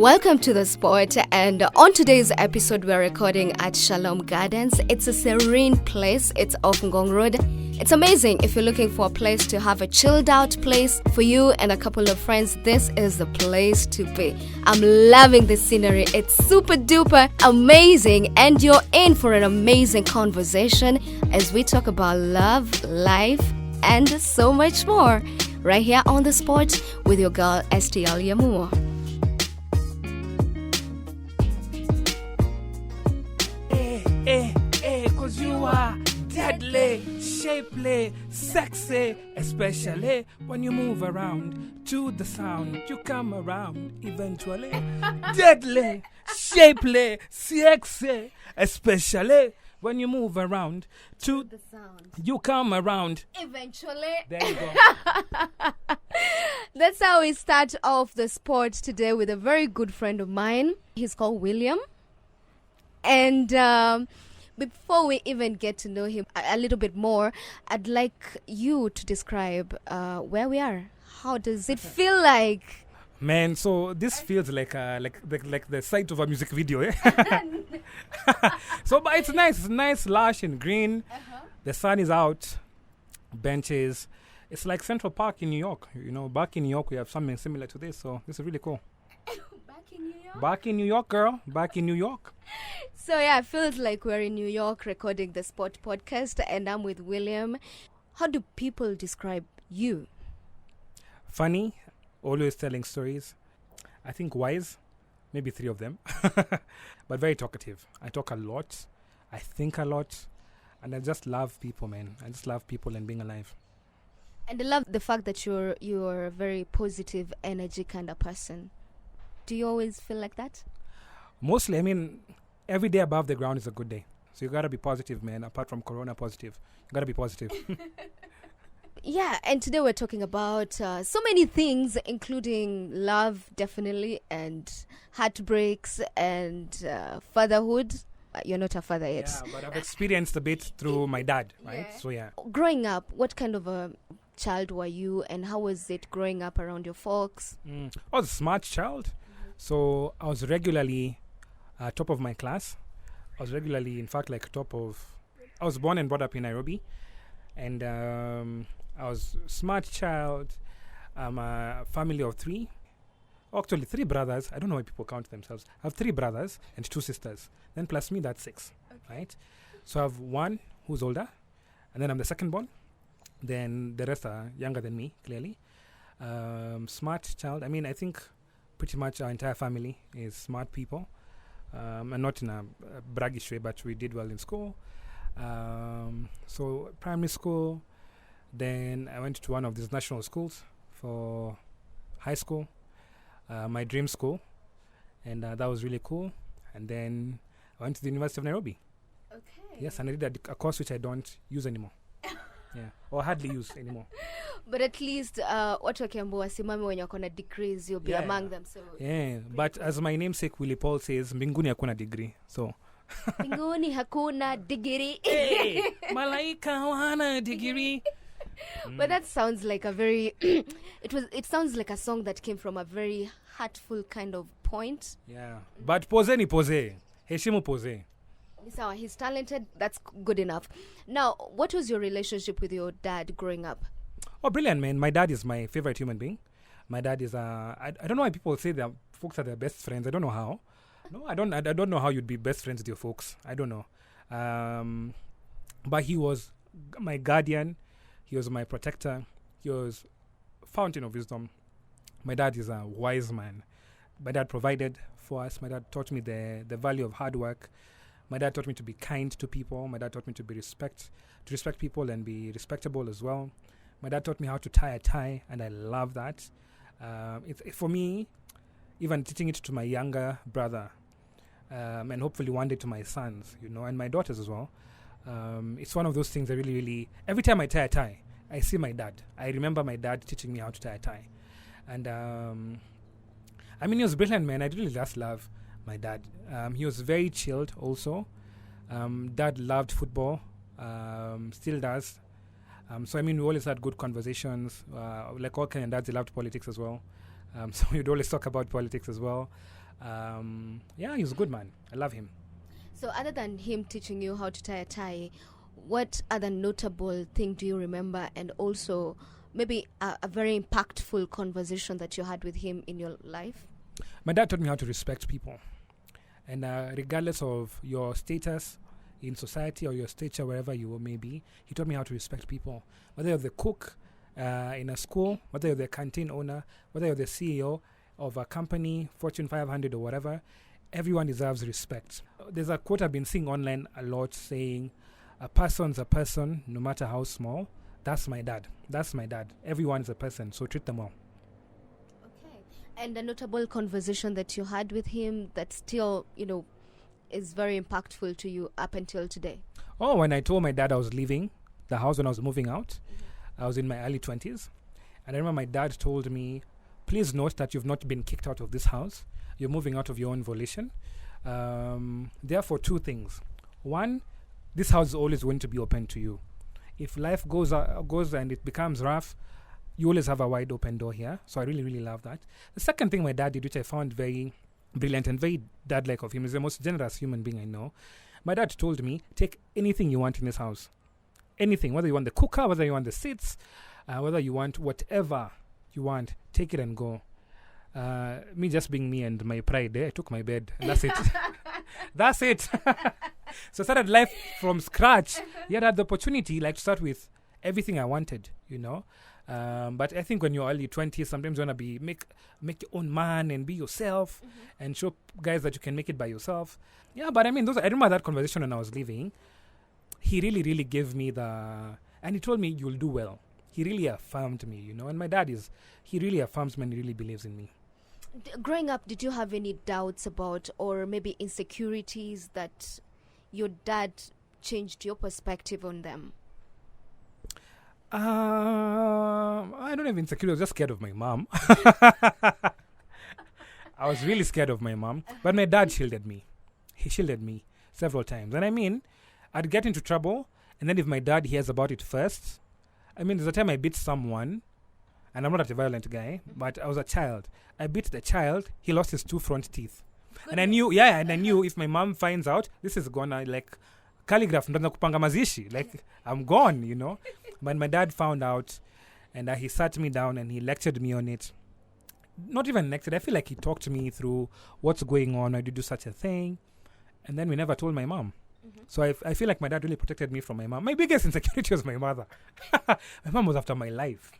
Welcome to the sport, and on today's episode we're recording at Shalom Gardens. It's a serene place. It's off Ngong Road. It's amazing if you're looking for a place to have a chilled out place for you and a couple of friends. This is the place to be. I'm loving the scenery. It's super duper amazing, and you're in for an amazing conversation as we talk about love, life, and so much more right here on the sport with your girl STL Yamuo. Cause you are deadly, shapely, sexy, especially when you move around to the sound. You come around eventually. Deadly, shapely, sexy, especially when you move around to The sound. You come around. Eventually. There you go. That's how we start off the sport today with a very good friend of mine. He's called William. And before we even get to know him a little bit more, I'd like you to describe where we are. How does it feel like? Man, so this feels like the sight of a music video, eh? So, but it's nice. It's nice, lush and green. The sun is out. Benches. It's like Central Park in New York. You know, back in New York, we have something similar to this. So this is really cool. Back in New York? Back in New York, girl. Back in New York. So yeah, it feels like we're in New York recording the Sport podcast, and I'm with William. How do people describe you? Funny. Always telling stories. I think wise. Maybe 3 of them. But very talkative. I talk a lot. I think a lot. And I just love people, man. I just love people and being alive. And I love the fact that you're a very positive energy kind of person. Do you always feel like that? Mostly, I mean, every day above the ground is a good day. So you gotta be positive, man. Apart from Corona positive, you gotta be positive. Yeah, and today we're talking about so many things, including love, definitely, and heartbreaks and fatherhood. You're not a father yet. Yeah, but I've experienced a bit through my dad, right? Yeah. So yeah. Growing up, what kind of a child were you, and how was it growing up around your folks? I was a smart child. So I was regularly top of my class. I was regularly, in fact, like I was born and brought up in Nairobi. And I was a smart child. I'm a family of 3. Actually, 3 brothers. I don't know why people count themselves. I have 3 brothers and 2 sisters. Then plus me, that's 6. Okay. Right? So I have 1 who's older. And then I'm the second born. Then the rest are younger than me, clearly. Smart child. I mean, I think pretty much our entire family is smart people. And not in a braggish way, but we did well in school. So primary school, then I went to one of these national schools for high school, my dream school, and that was really cool. And then I went to the University of Nairobi. Okay. Yes, and I did a course which I don't use anymore. Yeah, or hardly use anymore. But at least watu wakiambiwa wasimame wenye wako na degrees, you'll be among them. So Yeah, but as my namesake Willie Paul says, mbinguni hakuna degree. So mbinguni hakuna degree. hey, malaika hawana degree. But that sounds like a very it sounds like a song that came from a very heartful kind of point. Yeah, but pose ni pose. Heshimu pose. So he's talented. That's good enough. Now, what was your relationship with your dad growing up? Oh, brilliant, man. My dad is my favorite human being. My dad is I don't know why people say that folks are their best friends. I don't know how. No, I don't know how you'd be best friends with your folks. I don't know. But he was my guardian. He was my protector. He was fountain of wisdom. My dad is a wise man. My dad provided for us. My dad taught me the value of hard work. My dad taught me to be kind to people. My dad taught me to respect people and be respectable as well. My dad taught me how to tie a tie, and I love that. It's for me, even teaching it to my younger brother, and hopefully one day to my sons, and my daughters as well. It's one of those things I really, really, every time I tie a tie, I see my dad. I remember my dad teaching me how to tie a tie. And I mean, he was brilliant, man. I really just love my dad. He was very chilled also. Dad loved football, still does. So I mean, we always had good conversations. Like all Kenyan dads, he loved politics as well. So we'd always talk about politics as well. Yeah, he's a good man. I love him. So other than him teaching you how to tie a tie, what other notable thing do you remember, and also maybe a very impactful conversation that you had with him in your life? My dad taught me how to respect people. And regardless of your status in society or your stature, wherever you may be, he taught me how to respect people. Whether you're the cook in a school, whether you're the canteen owner, whether you're the CEO of a company, Fortune 500 or whatever, everyone deserves respect. There's a quote I've been seeing online a lot saying, a person's a person, no matter how small. That's my dad. That's my dad. Everyone is a person, so treat them well. Okay. And a notable conversation that you had with him that still, is very impactful to you up until today? Oh, when I told my dad I was leaving the house when I was moving out, I was in my early 20s. And I remember my dad told me, please note that you've not been kicked out of this house. You're moving out of your own volition. Therefore, two things. One, this house is always going to be open to you. If life goes and it becomes rough, you always have a wide open door here. So I really, really love that. The second thing my dad did, which I found very brilliant and very dad-like of him, is the most generous human being I know. My dad told me, take anything you want in this house. Anything, whether you want the cooker, whether you want the seats, whether you want whatever you want, take it and go. Me just being me and my pride, I took my bed. And that's it. That's it. So I started life from scratch. Yet I had the opportunity to start with everything I wanted, But I think when you're early 20s, sometimes you want to make your own man and be yourself and show guys that you can make it by yourself. Yeah, but I remember that conversation when I was leaving. He really, really gave me and he told me, you'll do well. He really affirmed me, and my dad he really affirms me and he really believes in me. Growing up, did you have any doubts about, or maybe insecurities that your dad changed your perspective on them? I don't have insecurity. I was just scared of my mom. I was really scared of my mom. But my dad shielded me. He shielded me several times. And I'd get into trouble. And then if my dad hears about it first, there's a time I beat someone. And I'm not a violent guy, but I was a child. I beat the child. He lost his 2 front teeth. And I knew if my mom finds out, this is gonna calligraph, kupanga mazishi. I'm gone, But my dad found out, and he sat me down and he lectured me on it. Not even lectured. I feel like he talked to me through what's going on. Why did you do such a thing? And then we never told my mom. So I feel like my dad really protected me from my mom. My biggest insecurity was my mother. My mom was after my life.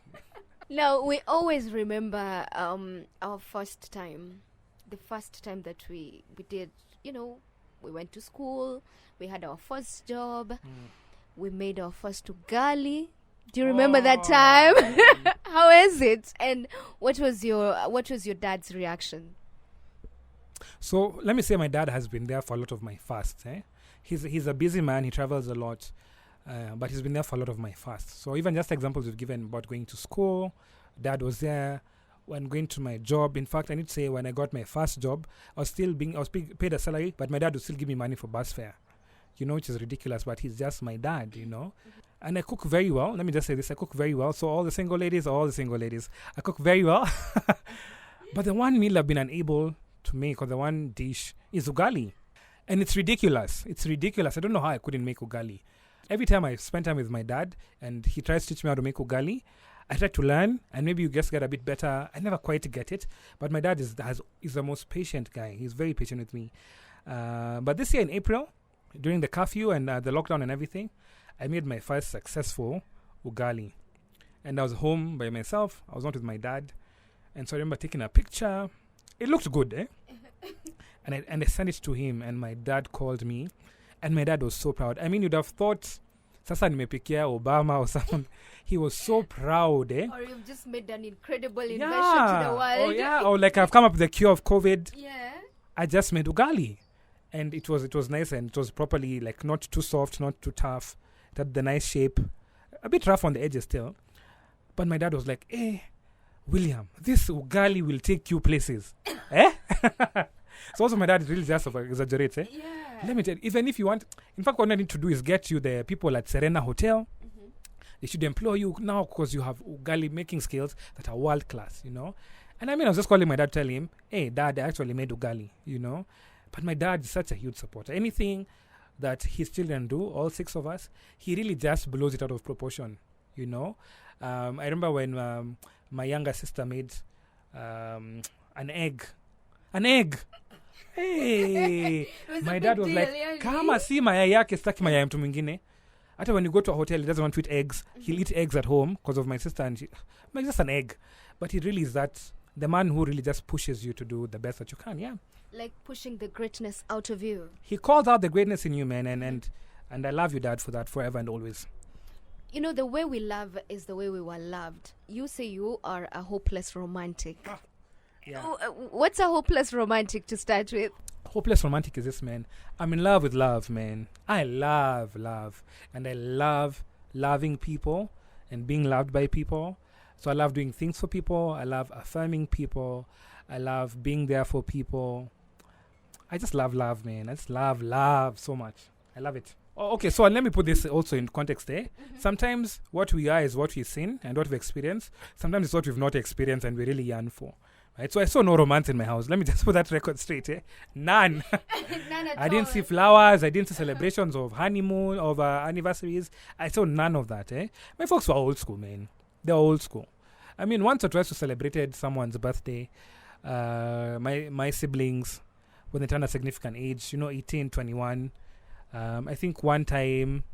Now, we always remember our first time. The first time that we did, we went to school. We had our first job. We made our first ugali. Do you remember that time? How is it? And what was your dad's reaction? So let me say my dad has been there for a lot of my fasts. He's a busy man. He travels a lot. But he's been there for a lot of my fasts. So even just examples we've given about going to school, dad was there. When going to my job, in fact, I need to say when I got my first job, I was paid a salary, but my dad would still give me money for bus fare, which is ridiculous, but he's just my dad, And I cook very well. Let me just say this, I cook very well. So all the single ladies, I cook very well. But the one meal I've been unable to make, or the one dish, is ugali. And it's ridiculous. I don't know how I couldn't make ugali. Every time I spend time with my dad and he tries to teach me how to make ugali, I try to learn and maybe you just get a bit better. I never quite get it. But my dad is the most patient guy. He's very patient with me. But this year in April, during the curfew and the lockdown and everything, I made my first successful ugali. And I was home by myself. I was not with my dad. And so I remember taking a picture. It looked good, And I sent it to him, and my dad called me, and my dad was so proud. You'd have thought, sasa nimepikia Obama or someone. He was so proud, Or you've just made an incredible invention to the world. Oh, yeah. Or I've come up with the cure of COVID. Yeah. I just made ugali. And it was nice, and it was properly, not too soft, not too tough. It had the nice shape. A bit rough on the edges still. But my dad was like, William, this ugali will take you places. So also my dad really just exaggerates. Yeah. Let me tell you, even if you want, in fact, what I need to do is get you the people at Serena Hotel. They should employ you now because you have ugali making skills that are world class, And I mean, I was just calling my dad, telling him, hey, dad, I actually made ugali, you know. But my dad is such a huge supporter. Anything that his children do, all 6 of us, he really just blows it out of proportion, you know. I remember when my younger sister made an egg. An egg! Hey! My dad was like, kama si mayai yake sitaki mayai mtu mwingine. Hata when you go to a hotel, he doesn't want to eat eggs. He'll eat eggs at home because of my sister, and like just an egg. But he really is that the man who really just pushes you to do the best that you can. Yeah, like pushing the greatness out of you. He calls out the greatness in you, man, and I love you, Dad, for that forever and always. You know, the way we love is the way we were loved. You say you are a hopeless romantic. Yeah. What's a hopeless romantic to start with? Hopeless romantic is this, man. I'm in love with love, man. I love love. And I love loving people and being loved by people. So I love doing things for people. I love affirming people. I love being there for people. I just love love, man. I just love love so much. I love it. Oh, okay, so let me put this also in context there. Sometimes what we are is what we've seen and what we've experienced. Sometimes it's what we've not experienced and we really yearn for. Right? So I saw no romance in my house. Let me just put that record straight. None. None at I didn't all. see flowers. I didn't see celebrations of honeymoon, of anniversaries. I saw none of that. My folks were old school, man. They're old school. I mean, once or twice we celebrated someone's birthday. My siblings, when they turned a significant age, 18, 21. I think one time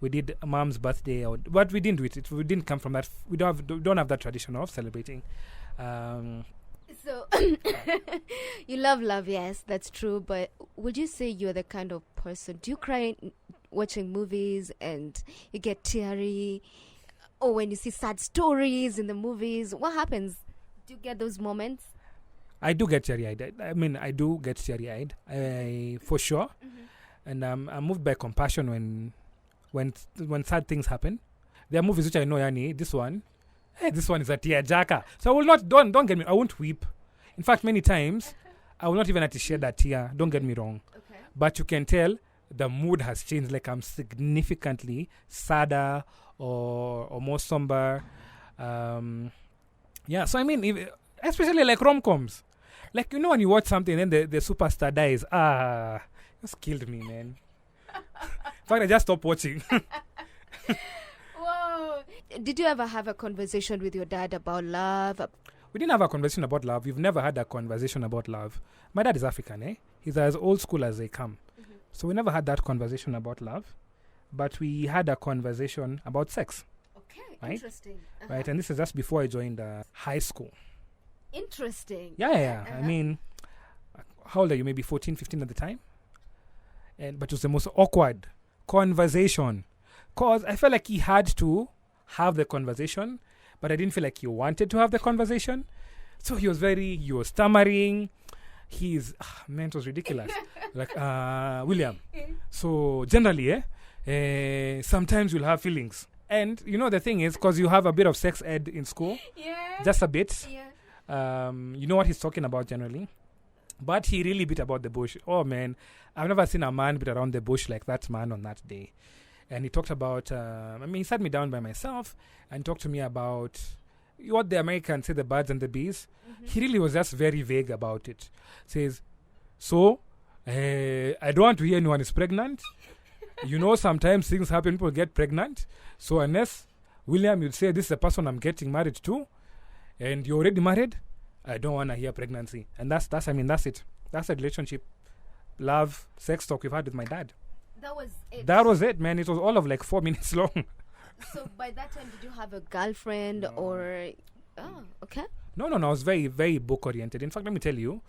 we did mom's birthday, but we didn't do it. We didn't come from that. We don't have that tradition of celebrating. So, you love love, yes, that's true. But would you say you're the kind of person, do you cry watching movies and you get teary? Or when you see sad stories in the movies, what happens? Do you get those moments? I do get teary-eyed. I mean, I do get teary-eyed, for sure. And I'm moved by compassion when sad things happen. There are movies which I know, this one is a tearjerker. So I will not, don't get me, I won't weep. In fact, many times, I will not even have to shed that tear. Don't get me wrong. Okay. But you can tell the mood has changed. Like I'm significantly sadder or more somber. Yeah, so I mean, especially like rom-coms. Like, when you watch something and then the superstar dies, just killed me, man. In fact, I just stopped watching. Whoa. Did you ever have a conversation with your dad about love? We didn't have a conversation about love. We've never had a conversation about love. My dad is African, He's as old school as they come. So we never had that conversation about love. But we had a conversation about sex. Okay, right? Interesting. Right, and this is just before I joined high school. Interesting. Yeah. I mean, how old are you? Maybe 14, 15 at the time? But it was the most awkward conversation. Because I felt like he had to have the conversation, but I didn't feel like he wanted to have the conversation. So he was stammering. Man, it was ridiculous. Like, William. So generally, sometimes you'll have feelings. And, the thing is, because you have a bit of sex ed in school. Yeah. Just a bit. Yeah. You know what he's talking about generally. But he really beat about the bush. Oh, man. I've never seen a man beat around the bush like that man on that day. And he talked about, he sat me down by myself and talked to me about what the Americans say, the birds and the bees. He really was just very vague about it. Says, so, I don't want to hear anyone is pregnant. Sometimes things happen, people get pregnant. So unless, William, you'd say, this is the person I'm getting married to, and you're already married, I don't want to hear pregnancy. And that's it. That's the relationship, love, sex talk we've had with my dad. That was it, man. It was all of like 4 minutes long. So by that time, did you have a girlfriend or... Oh, okay. No. I was very, very book-oriented. In fact, let me tell you,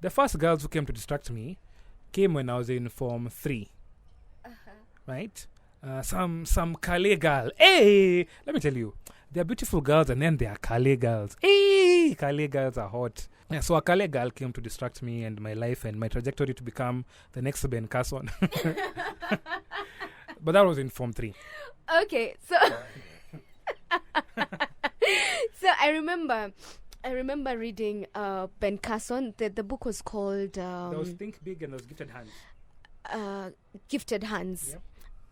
the first girls who came to distract me came when I was in Form 3. Right? Some Kale girl. Hey! Let me tell you, they're beautiful girls and then they are Kale girls. Hey! Kale girls are hot. Yeah, so a Kale girl came to distract me and my life and my trajectory to become the next Ben Carson. But that was in Form 3. Okay, so... So I remember reading Ben Carson. The book was called... there was Think Big and there was Gifted Hands. Gifted Hands. Yep.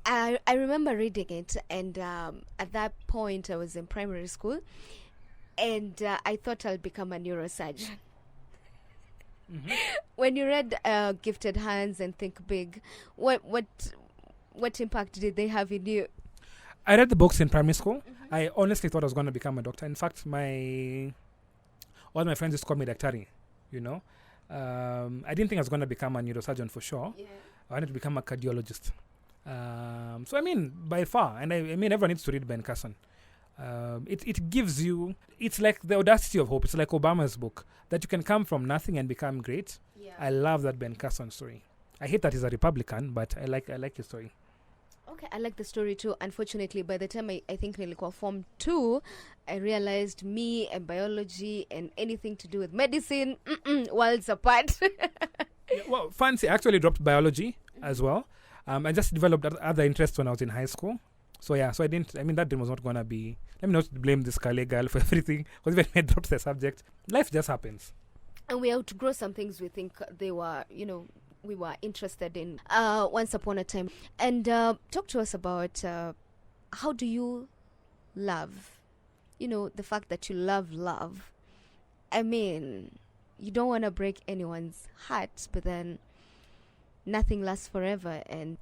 I remember reading it, and at that point I was in primary school, and I thought I'll become a neurosurgeon. Mm-hmm. When you read Gifted Hands and Think Big, what impact did they have in you? I read the books in primary school. I honestly thought I was going to become a doctor. In fact, all my friends just called me Daktari, you know. I didn't think I was going to become a neurosurgeon for sure. Yeah. I wanted to become a cardiologist. So, I mean, by far, and I mean, everyone needs to read Ben Carson. It gives you, it's like the audacity of hope. It's like Obama's book, that you can come from nothing and become great. Yeah. I love that Ben Carson story. I hate that he's a Republican, but I like his story. Okay, I like the story too. Unfortunately, by the time I think nilikuwa Form 2, I realized me and biology and anything to do with medicine, worlds apart. Yeah, well, fancy actually dropped biology as well. I just developed other interests when I was in high school. So yeah, so that dream was not going to be, let me not blame this Kale girl for everything, because even when I dropped the subject, life just happens. And we outgrow some things we think they were, we were interested in once upon a time. And talk to us about how do you love? The fact that you love. I mean, you don't want to break anyone's heart, but then nothing lasts forever. And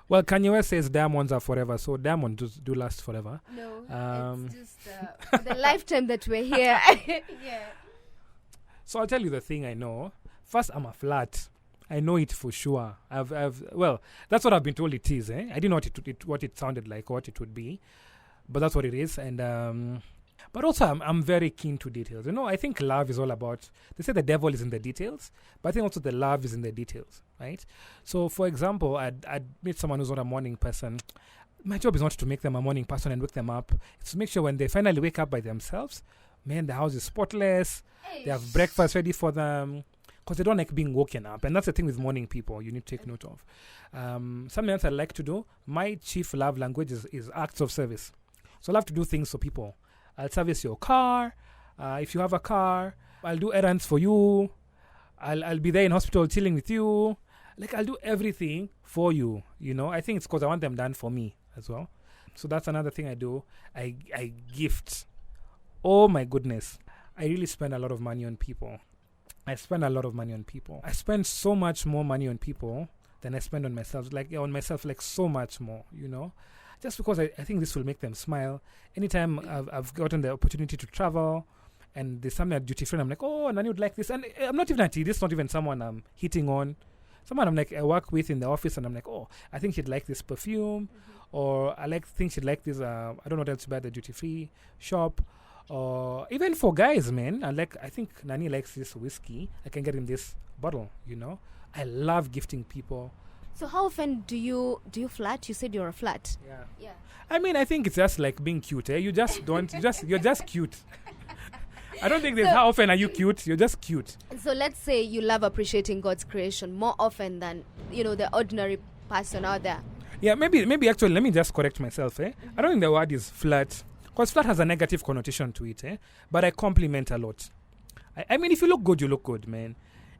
well, Kanye West says diamonds are forever, so diamonds do last forever. No, it's just the lifetime that we're here. Yeah. So I'll tell you the thing I know. First, I'm a flat. I know it for sure. Well, that's what I've been told it is. I didn't know what it sounded like or what it would be, but that's what it is. And but also I'm very keen to details. I think love is all about. They say the devil is in the details, but I think also the love is in the details, right? So, for example, I'd meet someone who's not a morning person. My job is not to make them a morning person and wake them up. It's to make sure when they finally wake up by themselves, man, the house is spotless. They have breakfast ready for them. Because they don't like being woken up. And that's the thing with morning people you need to take note of. Something else I like to do, my chief love language is acts of service. So I love to do things for people. I'll service your car. If you have a car, I'll do errands for you. I'll be there in hospital chilling with you. Like, I'll do everything for you, I think it's because I want them done for me as well. So that's another thing I do. I gift. Oh, my goodness. I really spend a lot of money on people. I spend so much more money on people than I spend on myself. Like so much more, Just because I think this will make them smile. Anytime I've gotten the opportunity to travel and there's something at duty free, I'm like, oh, Nani would like this. And I'm not even at this is not even someone I'm hitting on. Someone I work with in the office, and I'm like, oh, I think she'd like this perfume. Or I think she'd like this, I don't know what else to buy at the duty free shop. Or even for guys, man, I think Nani likes this whiskey. I can get him this bottle, I love gifting people. So how often do you flirt? You said you're a flirt. Yeah. I mean, I think it's just like being cute. You just don't. You're just cute. I don't think there's how often are you cute. You're just cute. So let's say you love appreciating God's creation more often than the ordinary person out there. Yeah, maybe actually, let me just correct myself. I don't think the word is flirt. Because flirt has a negative connotation to it, but I compliment a lot. I mean, if you look good, you look good, man.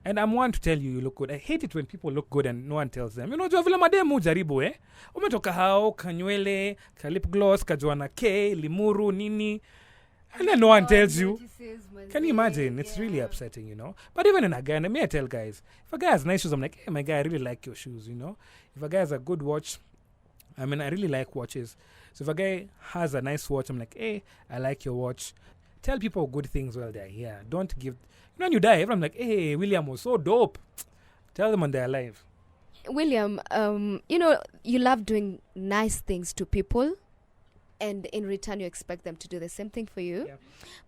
And I'm one to tell you look good. I hate it when people look good and no one tells them. Jua vile mademu jaribu, umetoka hao, kanywele, ka lip gloss, kajua na K, limuru, nini. And then no one tells you. Can you imagine? It's really upsetting, But even in a guy, I tell guys, if a guy has nice shoes, I'm like, hey, my guy, I really like your shoes, If a guy has a good watch, I really like watches. So if a guy has a nice watch, I'm like, hey, I like your watch. Tell people good things while they're here. Don't give... when you die, everyone's like, hey, William was so dope. Tell them when they're alive. William, you love doing nice things to people. And in return, you expect them to do the same thing for you. Yeah.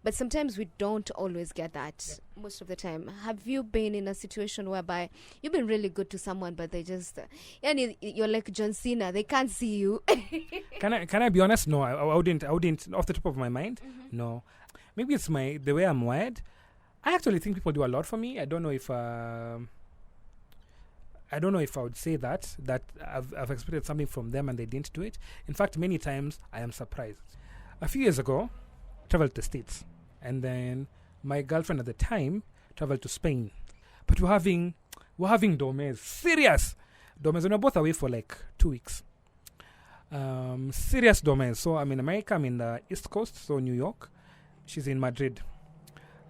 But sometimes we don't always get that most of the time. Have you been in a situation whereby you've been really good to someone, but they just... you're like John Cena. They can't see you. Can I be honest? No, I wouldn't. Off the top of my mind, no. Maybe it's the way I'm wired. I actually think people do a lot for me. I don't know if I would say that I've expected something from them and they didn't do it. In fact, many times I am surprised. A few years ago, I traveled to the States, and then my girlfriend at the time traveled to Spain. But we're having domes, serious domes, and we're both away for like 2 weeks. Serious domes. So I'm in America. I'm in the East Coast, so New York. She's in Madrid.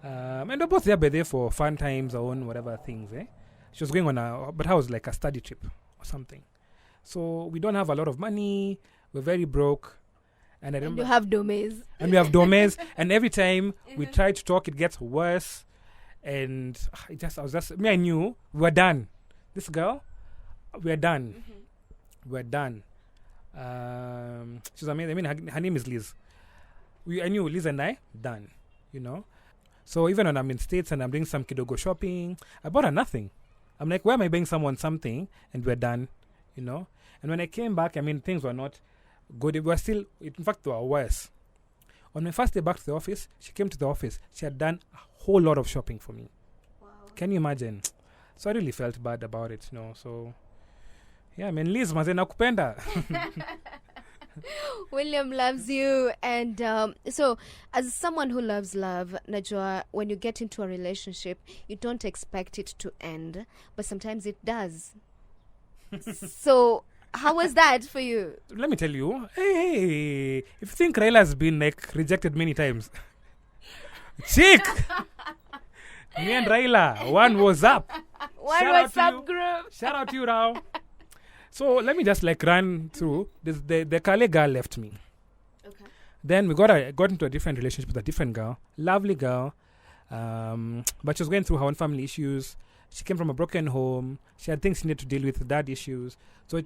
And we're both there for fun times, our own whatever things. She was going on but I was like a study trip or something. So we don't have a lot of money. We're very broke. And I remember, you have domes. And we have domes. And every time we try to talk, it gets worse. And I knew we were done. This girl, we're done. We're done. She's amazing. I mean, her name is Liz. I knew Liz and I, done, you know. So even when I'm in States and I'm doing some Kidogo shopping, I bought her nothing. I'm like, why am I buying someone something? And we're done, you know. And when I came back, I mean, things were not good. It was still, in fact, they were worse. On my first day back to the office, she came to the office. She had done a whole lot of shopping for me. Wow. Can you imagine? So I really felt bad about it, you know. So, yeah, I mean, Liz, maze nakupenda. William loves you. And so, as someone who loves love, Najwa, when you get into a relationship, you don't expect it to end. But sometimes it does. So, how was that for you? Let me tell you. Hey, if you think Raila has been like rejected many times, chick, me and Raila, one was up. One was up group. Shout out to you, Rao. So let me just like run through this. The Kale girl left me. Okay. Then we got into a different relationship with a different girl, lovely girl, but she was going through her own family issues. She came from a broken home. She had things she needed to deal with, dad issues. So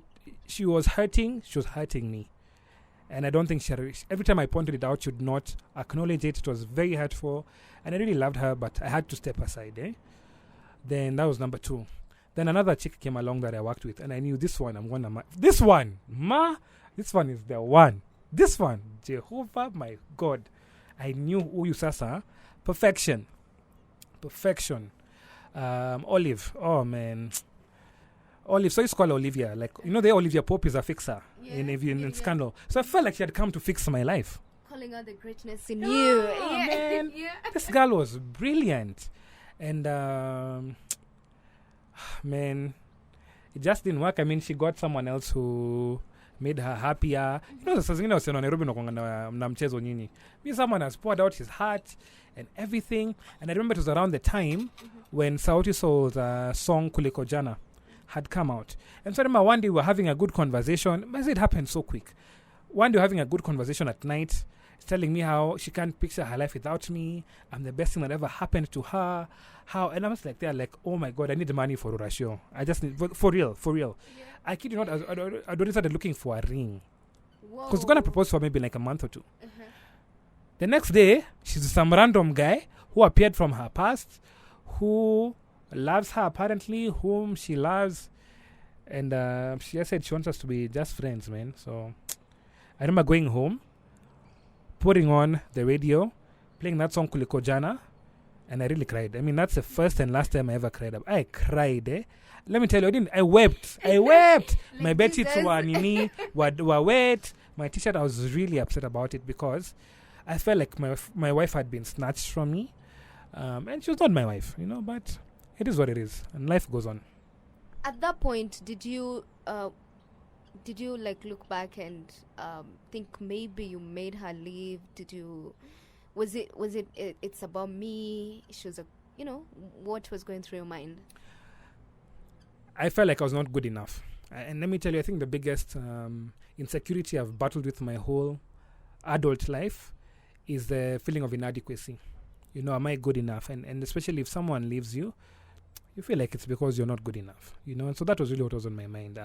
she was hurting. She was hurting me. And I don't think every time I pointed it out, she would not acknowledge it. It was very hurtful. And I really loved her, but I had to step aside. Then that was number 2. Then another chick came along that I worked with. And I knew this one, this one is the one. This one, Jehovah, my God. I knew Uyu Sasa. Perfection. Olive. Oh, man. Olive. So it's called Olivia. Like, you know, the Olivia Pope is a fixer in Scandal. So I felt like she had come to fix my life. Calling out the greatness in you. Man. This girl was brilliant. And, man, it just didn't work. I mean, she got someone else who made her happier. You know, the zingine wasema Nairobi na mchezo nyinyi. Someone has poured out his heart and everything. And I remember it was around the time when Sauti Sol's song Kuliko Jana had come out. And so I remember one day we were having a good conversation. But it happened so quick. One day we were having a good conversation at night, telling me how she can't picture her life without me. I'm the best thing that ever happened to her. And I was like, oh my God, I need money for Rurashio. I just need, for real. Yeah. I kid you not, I already started looking for a ring. Because we're going to propose for maybe like a month or 2. The next day, she's some random guy who appeared from her past, who loves her apparently, whom she loves. And she just said she wants us to be just friends, man. So I remember going home, putting on the radio, playing that song Kuliko Jana, and I really cried. I mean, that's the first and last time I ever cried. I cried, Let me tell you, I wept. Like my bed sheets were wet. My t-shirt, I was really upset about it because I felt like my wife had been snatched from me. And she was not my wife, you know, but it is what it is. And life goes on. At that point, did you like look back and think maybe you made her leave? Was it it's about me? She was what was going through your mind? I felt like I was not good enough. And let me tell you, I think the biggest insecurity I've battled with my whole adult life is the feeling of inadequacy. You know, am I good enough? And especially if someone leaves you, you feel like it's because you're not good enough. You know, and so that was really what was on my mind.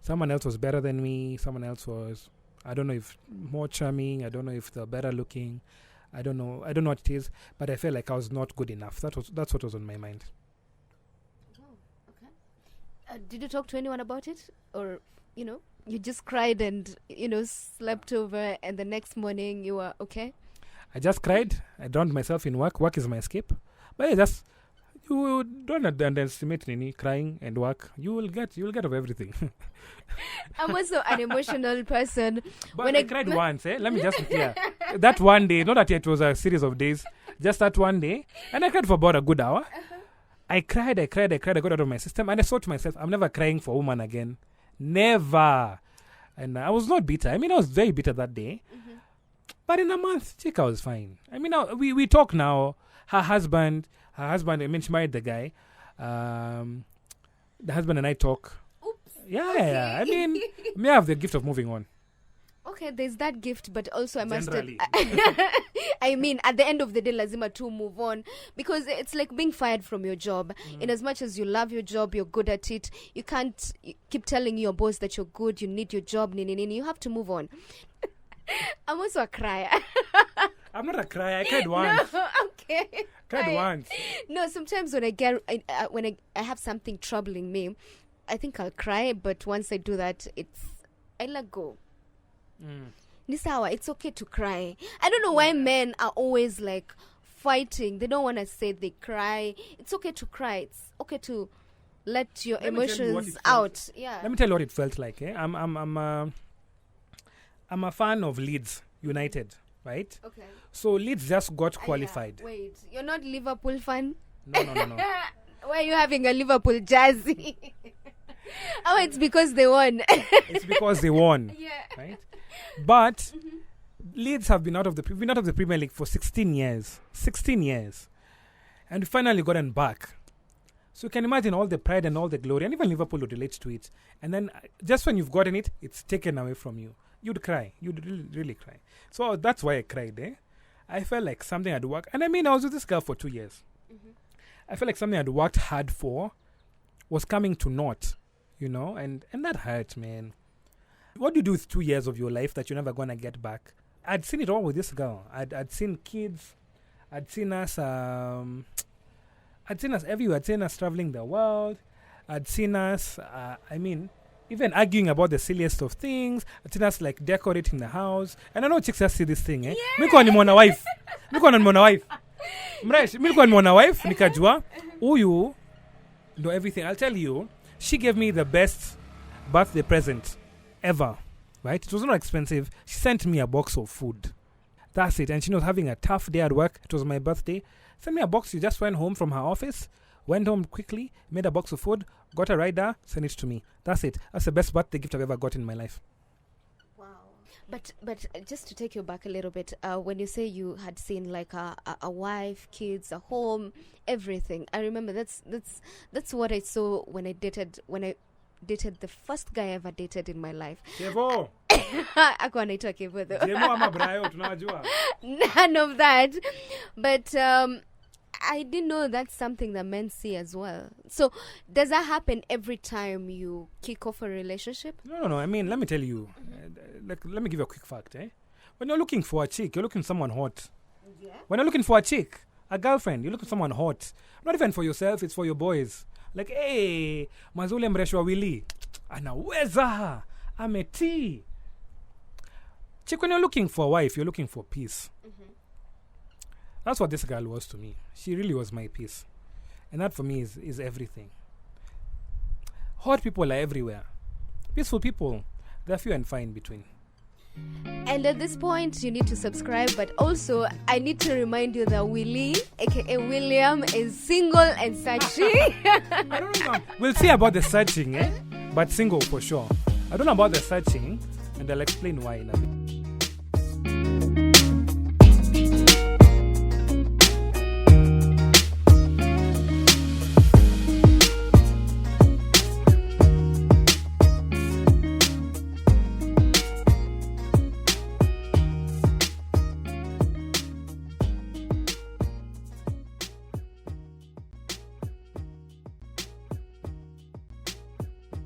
Someone else was better than me. Someone else was, I don't know if more charming. I don't know if they're better looking. I don't know what it is. But I felt like I was not good enough. That's what was on my mind. Did you talk to anyone about it? Or, you just cried and, slept over and the next morning you were okay? I just cried. I drowned myself in work. Work is my escape. But you don't underestimate any crying and work. You will get of everything. I'm also an emotional person. But when I cried once, let me just be clear. That one day, not that it was a series of days, just that one day, and I cried for about a good hour. I cried, I got out of my system, and I thought to myself, I'm never crying for a woman again. Never. And I was not bitter. I mean, I was very bitter that day. But in a month, Chika was fine. I mean, now, we talk now. Her husband, I mean, she married the guy. The husband and I talk. Oops. Yeah. I mean, may I have the gift of moving on. Okay, there's that gift, but also I must. Generally. I mean, at the end of the day, lazima to move on, because it's like being fired from your job. In as much as you love your job, you're good at it. You can't keep telling your boss that you're good. You need your job. You have to move on. I'm also a crier. I'm not a crier. I cried once. No, okay. Cried once. No, sometimes when I have something troubling me, I think I'll cry. But once I do that, I let go. Nisawa, it's okay to cry. I don't know why men are always like fighting. They don't want to say they cry. It's okay to cry. It's okay to let your emotions out. Yeah. Let me tell you what it felt like. I'm a fan of Leeds United, right? Okay. So Leeds just got qualified. Wait, you're not Liverpool fan? No. Why are you having a Liverpool jersey? Oh, it's because they won. It's because they won. Yeah. Right? But Leeds have been out of the Premier League for 16 years. 16 years. And we finally gotten back. So you can imagine all the pride and all the glory, and even Liverpool would relate to it. And then just when you've gotten it, it's taken away from you. You'd cry. You'd really, really cry. So that's why I cried, eh? I felt like something I'd worked. And I mean, I was with this girl for 2 years. I felt like something I'd worked hard for was coming to naught, and that hurt, man. What do you do with 2 years of your life that you're never going to get back? I'd seen it all with this girl. I'd seen kids. I'd seen us everywhere. I'd seen us traveling the world. I'd seen us, even arguing about the silliest of things. I'd seen us like decorating the house. And I know chicks just see this thing, eh? Yeah. Miko ni mwana wife. Mresh, Miko ni mwana wife. Nikajua. Uyu do everything. I'll tell you, she gave me the best birthday present ever. Right? It was not expensive. She sent me a box of food. That's it. And she was having a tough day at work. It was my birthday. Sent me a box. She just went home from her office. Went home quickly, made a box of food, got a rider, sent it to me. That's it. That's the best birthday gift I've ever got in my life. Wow. But just to take you back a little bit, when you say you had seen like a wife, kids, a home, everything, I remember that's what I saw when I dated the first guy I ever dated in my life. Kevo. Ako anaitwa Kevo though. Kevo ama Brayo, tunajua. None of that. But I didn't know that's something that men see as well. So does that happen every time you kick off a relationship? No. I mean, let me tell you. Let me give you a quick fact. When you're looking for a chick, you're looking for someone hot. Yeah. When you're looking for a chick, a girlfriend, you're looking for someone hot. Not even for yourself, it's for your boys. Like, hey, Mazule Mreshwa Willy. Anaweza. Ameti. Chick, when you're looking for a wife, you're looking for peace. That's what this girl was to me. She really was my peace. And that for me is everything. Hot people are everywhere. Peaceful people, they're few and far in between. And at this point, you need to subscribe. But also, I need to remind you that Willie, a.k.a. William, is single and searching. I don't know. We'll see about the searching, but single for sure. I don't know about the searching, and I'll explain why in a bit.